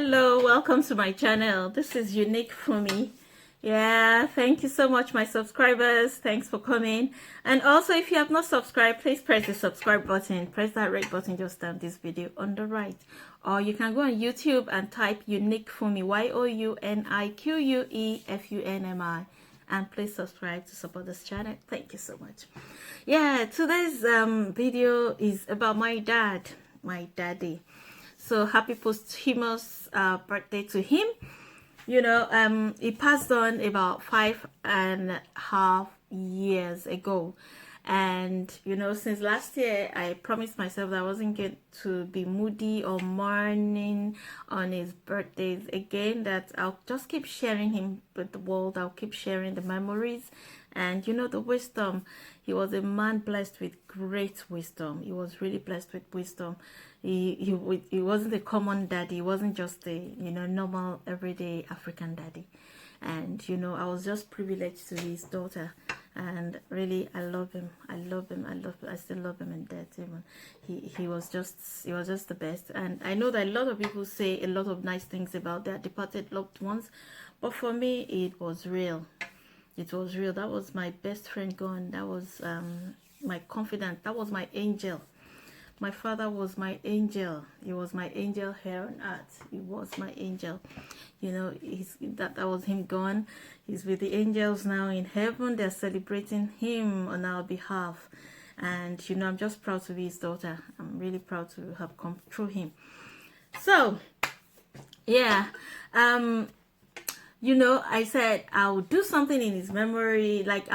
Hello, welcome to my channel. This is unique for me. Yeah, thank you so much, my subscribers. Thanks for coming. And also, if you have not subscribed, please press the subscribe button. Press that red button just down this video on the right. Or you can go on YouTube and type unique for me, YOUNIQUEFUNMI. And please subscribe to support this channel. Thank you so much. Yeah, today's video is about my dad, my daddy. So happy posthumous birthday to him. You know, he passed on about 5.5 years ago. And, you know, since last year, I promised myself that I wasn't going to be moody or mourning on his birthdays again, that I'll just keep sharing him with the world. I'll keep sharing the memories and, you know, the wisdom. He was a man blessed with great wisdom. He was really blessed with wisdom. He wasn't a common daddy. He wasn't just a, you know, normal, everyday African daddy. And, you know, I was just privileged to be his daughter. And really, I love him. I still love him and death. Even he was just the best. And I know that a lot of people say a lot of nice things about their departed loved ones, but for me, it was real. It was real. That was my best friend gone. That was my confidant. That was my angel. My father was my angel. He was my angel here on earth. He was my angel. You know, that was him gone. He's with the angels now in heaven. They're celebrating him on our behalf. And, you know, I'm just proud to be his daughter. I'm really proud to have come through him. So, yeah. You know, I said I'll do something in his memory. Like,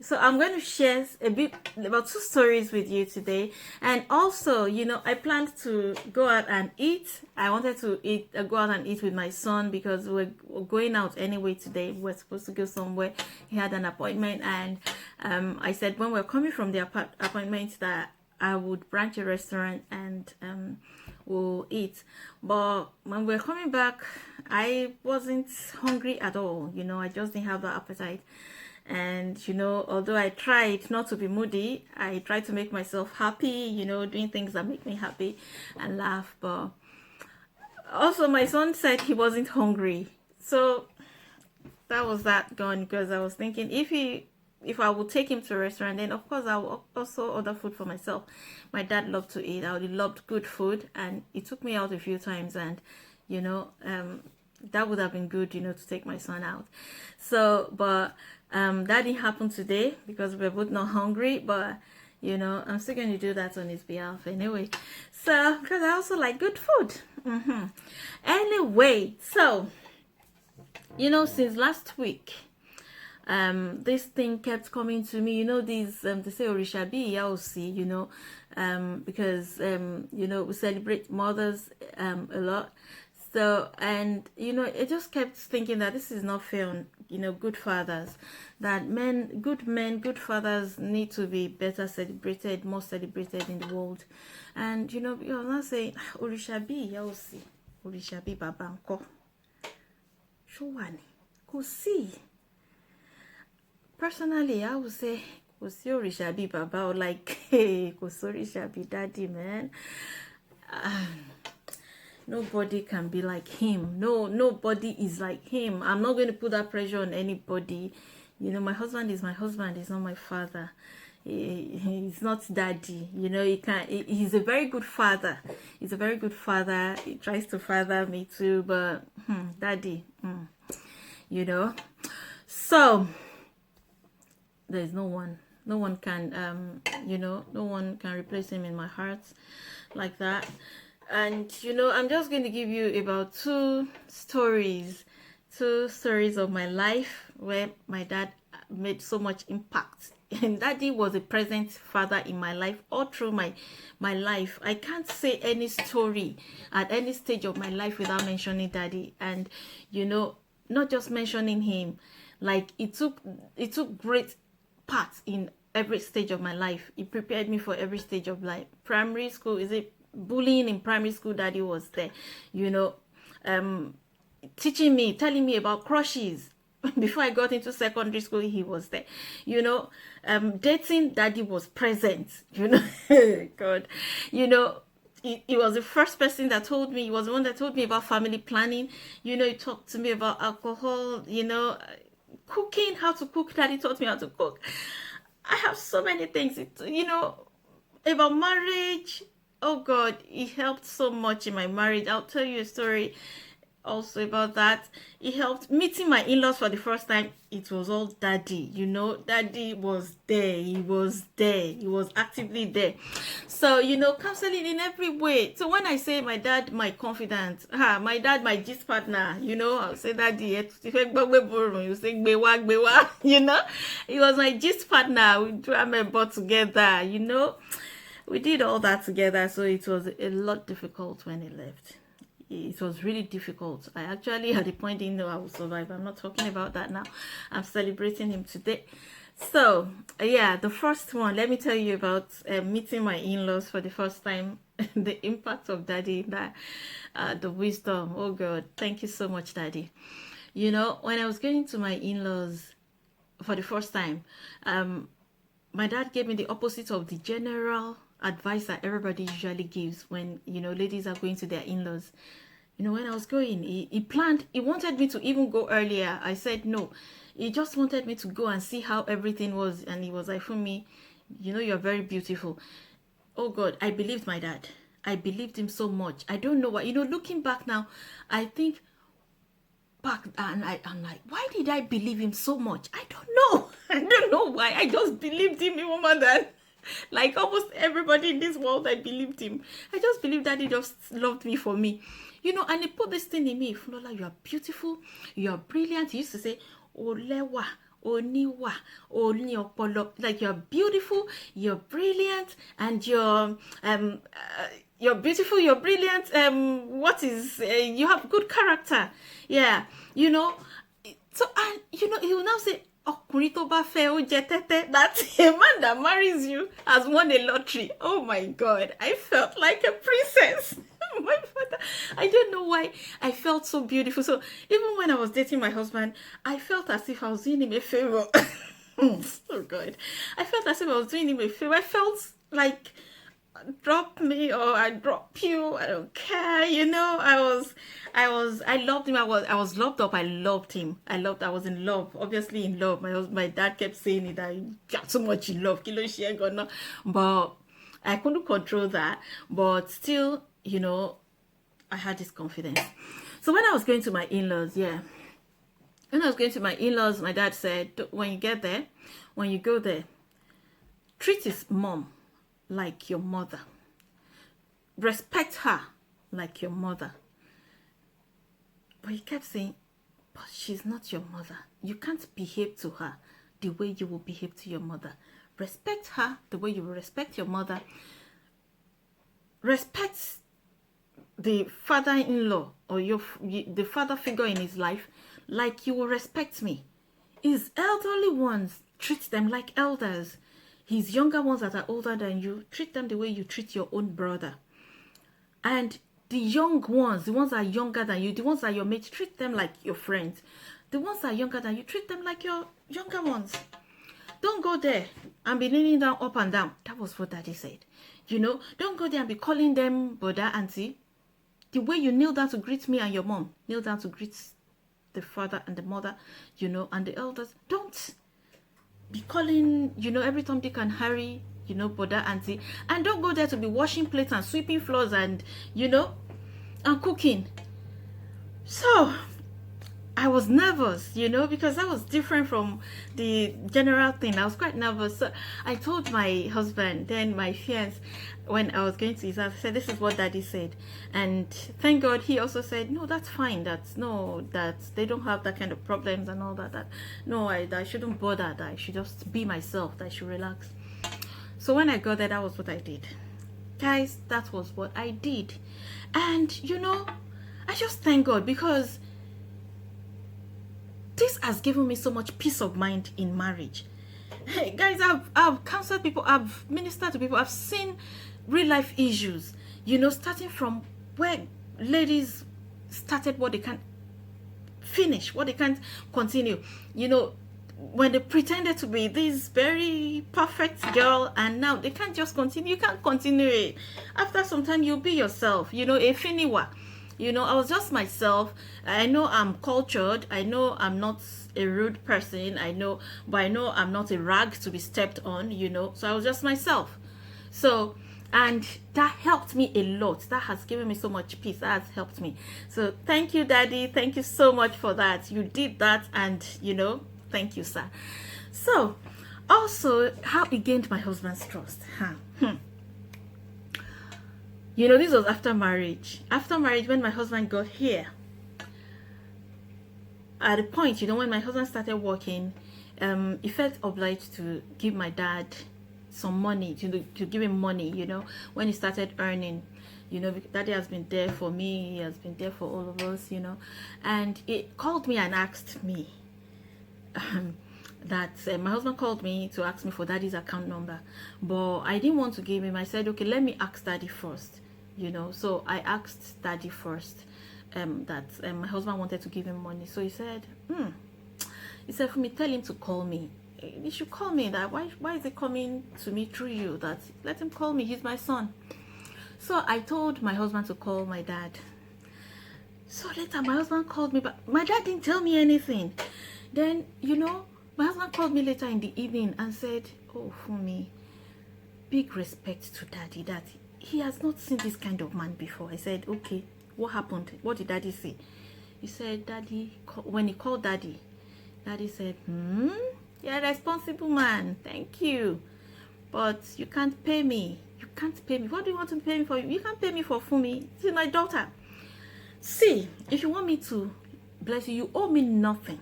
so I'm going to share a bit about 2 stories with you today. And also, you know, I planned to go out and eat. I wanted to go out and eat with my son because we're going out anyway today. We're supposed to go somewhere. He had an appointment, and I said when we're coming from the appointment that I would branch a restaurant and we'll eat. But when we're coming back, I wasn't hungry at all. You know, I just didn't have that appetite. And, you know, although I tried not to be moody, I tried to make myself happy, you know, doing things that make me happy and laugh. But also my son said he wasn't hungry. So that was that gone, because I was thinking if I would take him to a restaurant, then of course I will also order food for myself. My dad loved to eat. I would loved good food, and he took me out a few times, and, you know, that would have been good, you know, to take my son out. So, but that didn't happen today because we're both not hungry, but, you know, I'm still going to do that on his behalf anyway. So, because I also like good food. Anyway, so, you know, since last week, this thing kept coming to me. You know, these they say Orishabi Yaosi, you know, because you know, we celebrate mothers a lot. So, and, you know, it just kept thinking that this is not fair on, you know, good fathers. That good fathers need to be better celebrated, more celebrated in the world. And, you know, you're not saying, Orishabi, Yaosi, Orishabi Babanko. Showani, go see. Personally, I would say, go see Orishabi Baba, or like, hey, go see Orishabi Daddy, man. Nobody can be like him. Nobody is like him. I'm not going to put that pressure on anybody. You know, my husband is my husband. He's not my father. He's not daddy. You know, he's a very good father. He's a very good father. He tries to father me too, but daddy, you know. So there's no one can you know, no one can replace him in my heart like that. And, you know, I'm just going to give you about 2 stories of my life where my dad made so much impact. And daddy was a present father in my life all through my life. I can't say any story at any stage of my life without mentioning daddy. And, you know, not just mentioning him, like it took great part in every stage of my life. He prepared me for every stage of life. Primary school, is it bullying in primary school? Daddy was there, you know, teaching me, telling me about crushes. Before I got into secondary school, he was there, you know. Dating, daddy was present, you know. God, you know, he was the first person that told me, he was the one that told me about family planning. You know, he talked to me about alcohol, you know, cooking, how to cook. Daddy taught me how to cook. I have so many things, you know, about marriage. Oh God, he helped so much in my marriage. I'll tell you a story also about that. He helped meeting my in-laws for the first time. It was all daddy, you know. Daddy was there. He was there. He was actively there. So, you know, counseling in every way. So when I say my dad, my confidant, my dad, my gist partner, you know, I'll say daddy, you say you know, he was my gist partner. We did together, you know. We did all that together. So it was a lot difficult when he left. It was really difficult. I actually at the point didn't know I would survive. I'm not talking about that now. I'm celebrating him today. So yeah, the first one, let me tell you about meeting my in-laws for the first time. The impact of daddy, that the wisdom. Oh God, thank you so much, daddy. You know, when I was going to my in-laws for the first time, my dad gave me the opposite of the general advice that everybody usually gives when, you know, ladies are going to their in-laws. You know, when I was going, he planned, he wanted me to even go earlier. I said no. He just wanted me to go and see how everything was. And he was like, for me, you know, you're very beautiful. Oh God, I believed my dad. I believed him so much. I don't know why. You know, looking back now, I think back and I'm like, why did I believe him so much? I don't know. I don't know why. I just believed him even more than like almost everybody in this world. I believed him. I just believed that he just loved me for me. You know, and he put this thing in me. Fulola, you are beautiful. You are brilliant. He used to say, Olewa, Oniwa, Oni Opolo. Like, you're beautiful, you're brilliant, and you're beautiful, you're brilliant. You have good character. Yeah, you know. So, and you know, he will now say, that's a man that marries you has won a lottery. Oh my God, I felt like a princess. My father, I don't know why I felt so beautiful. So even when I was dating my husband, I felt as if I was doing him a favor. Oh God, I felt as if I was doing him a favor. I felt like, drop me or I drop you, I don't care. You know, I loved him. I was loved up. I loved him. I was in love, obviously in love. My dad kept saying it, that you got so much in love, but I couldn't control that. But still, you know, I had this confidence. So when I was going to my in-laws, when I was going to my in-laws, my dad said, when you go there, treat his mom like your mother. Respect her like your mother. But he kept saying, but she's not your mother. You can't behave to her the way you will behave to your mother. Respect her the way you will respect your mother. Respect the father-in-law or the father figure in his life like you will respect me. His elderly ones, treat them like elders. His younger ones that are older than you, treat them the way you treat your own brother. And the young ones, the ones that are younger than you, the ones that are your mates, treat them like your friends. The ones that are younger than you, treat them like your younger ones. Don't go there and be kneeling down up and down. That was what Daddy said. You know, don't go there and be calling them brother, auntie. The way you kneel down to greet me and your mom, kneel down to greet the father and the mother, you know, and the elders. Don't be calling, you know, every Tom, Dick, and Harry, you know, brother, auntie. And don't go there to be washing plates and sweeping floors and, you know, and cooking. So I was nervous, you know, because that was different from the general thing. I was quite nervous. So I told my husband, then my fiancé, when I was going to his house, I said, this is what Daddy said. And thank God he also said, no, that's fine. That they don't have that kind of problems and all that. I shouldn't bother. That I should just be myself. That I should relax. So when I got there, that was what I did. Guys, that was what I did. And, you know, I just thank God because this has given me so much peace of mind in marriage. Hey, guys, I've counseled people, I've ministered to people, I've seen real life issues, you know, starting from where ladies started what they can't finish, what they can't continue. You know, when they pretended to be this very perfect girl, and now they can't just continue. You can't continue it. After some time, you'll be yourself. You know, a finiwa. You know, I was just myself. I know I'm cultured. I know I'm not a rude person. I know, but I know I'm not a rag to be stepped on, you know. So I was just myself. So, and that helped me a lot. That has given me so much peace. That has helped me. So thank you, Daddy. Thank you so much for that. You did that, and you know, thank you, sir. So, also, how he gained my husband's trust. You know, this was after marriage. After marriage, when my husband got here, at the point, you know, when my husband started working, he felt obliged to give my dad some money, to give him money, you know, when he started earning. You know, Daddy has been there for me, he has been there for all of us, you know. And he called me and asked me, that my husband called me to ask me for Daddy's account number, but I didn't want to give him. I said, okay, let me ask Daddy first, you know. So I asked Daddy first, that my husband wanted to give him money. So he said, for me, tell him to call me. He should call me. That why is he coming to me through you? That let him call me, he's my son. So I told my husband to call my dad. So later my husband called me, but my dad didn't tell me anything. Then, you know, my husband called me later in the evening and said, oh, Fumi, big respect to Daddy, that he has not seen this kind of man before. I said, okay, what happened? What did Daddy say? He said, Daddy, when he called Daddy said, you're a responsible man, thank you, but you can't pay me. You can't pay me. What do you want to pay me for? You can't pay me for Fumi. She's my daughter. See, if you want me to bless you, you owe me nothing.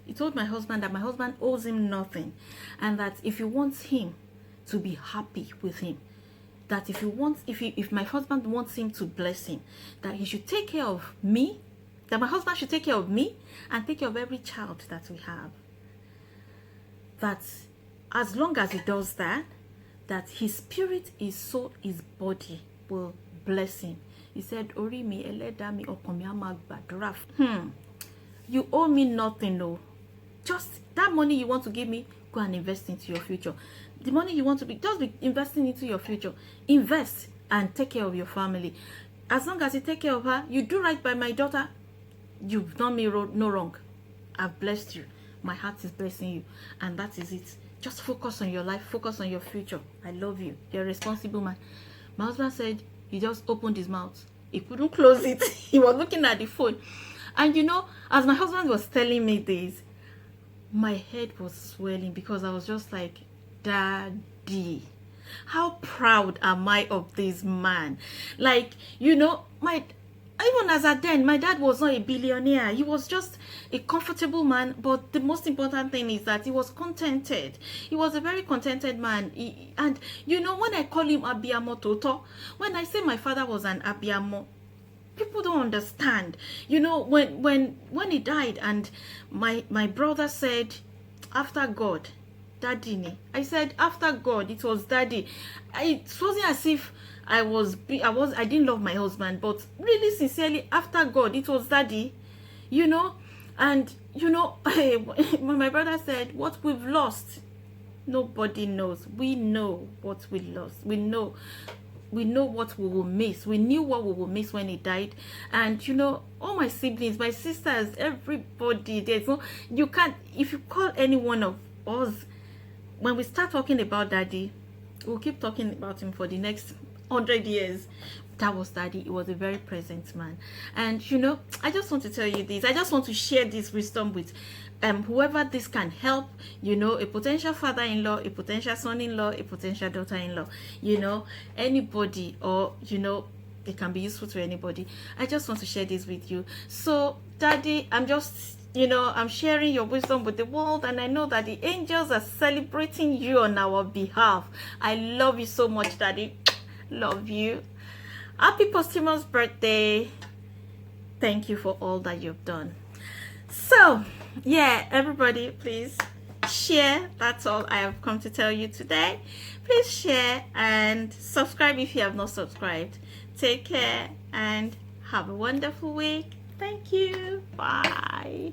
He told my husband that my husband owes him nothing, and that if he wants him to be happy with him, that if my husband wants him to bless him, that he should take care of me, that my husband should take care of me and take care of every child that we have. That as long as he does that, that his spirit, his soul, his body will bless him. He said, Orimi, eledami okomi amagbadura. You owe me nothing, no. Just that money you want to give me, go and invest into your future. The money you want to just be investing into your future. Invest and take care of your family. As long as you take care of her, you do right by my daughter, you've done me no wrong. I've blessed you. My heart is blessing you. And that is it. Just focus on your life. Focus on your future. I love you. You're a responsible man. My husband said he just opened his mouth. He couldn't close it. He was looking at the phone. And you know, as my husband was telling me this, my head was swelling, because I was just like, Daddy, how proud am I of this man? Like, you know, even as at then, my dad was not a billionaire. He was just a comfortable man. But the most important thing is that he was contented. He was a very contented man. And you know, when I call him Abiyamo Toto, when I say my father was an Abiyamo, people don't understand. You know, when he died, and my brother said, after God, Daddy. I said, after God, it was Daddy. It wasn't as if I didn't love my husband, but really sincerely, after God, it was Daddy. You know, and you know, when my brother said, what we've lost, nobody knows. We know what we lost. We know what we will miss. We knew what we will miss when he died. And you know, all my siblings, my sisters, everybody, there's no, you can't, if you call any one of us, when we start talking about Daddy, we'll keep talking about him for the next 100 years. That was Daddy. He was a very present man. And you know, I just want to tell you this. I just want to share this wisdom with whoever this can help. You know, a potential father-in-law, a potential son-in-law, a potential daughter-in-law, you know, anybody, or you know, it can be useful to anybody. I just want to share this with you. So Daddy, I'm just, you know, I'm sharing your wisdom with the world, and I know that the angels are celebrating you on our behalf. I love you so much, Daddy. Love you. Happy posthumous birthday. Thank you for all that you've done. So yeah, everybody, please share. That's all I have come to tell you today. Please share and subscribe if you have not subscribed. Take care and have a wonderful week. Thank you. Bye.